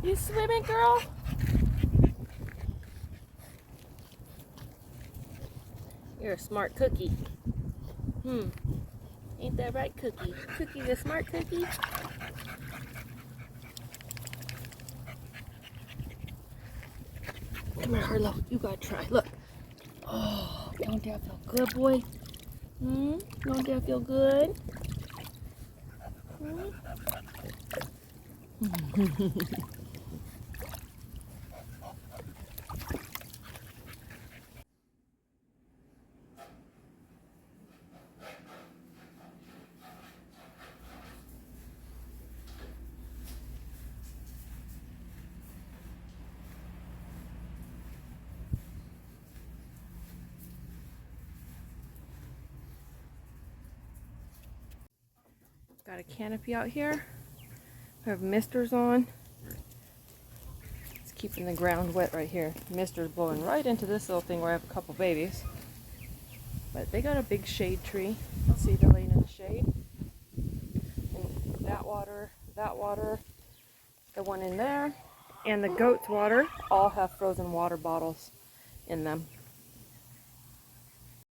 You swimming, girl? You're a smart cookie. Ain't that right, Cookie? Cookie's a smart cookie. Come here, look. You gotta try. Look. Oh, don't that feel good, boy? Don't that feel good? Got a canopy out here. I have misters on. It's keeping the ground wet right here. Mister's blowing right into this little thing where I have a couple babies. But they got a big shade tree. See, they're laying in the shade. And that water, the one in there, and the goat's water all have frozen water bottles in them.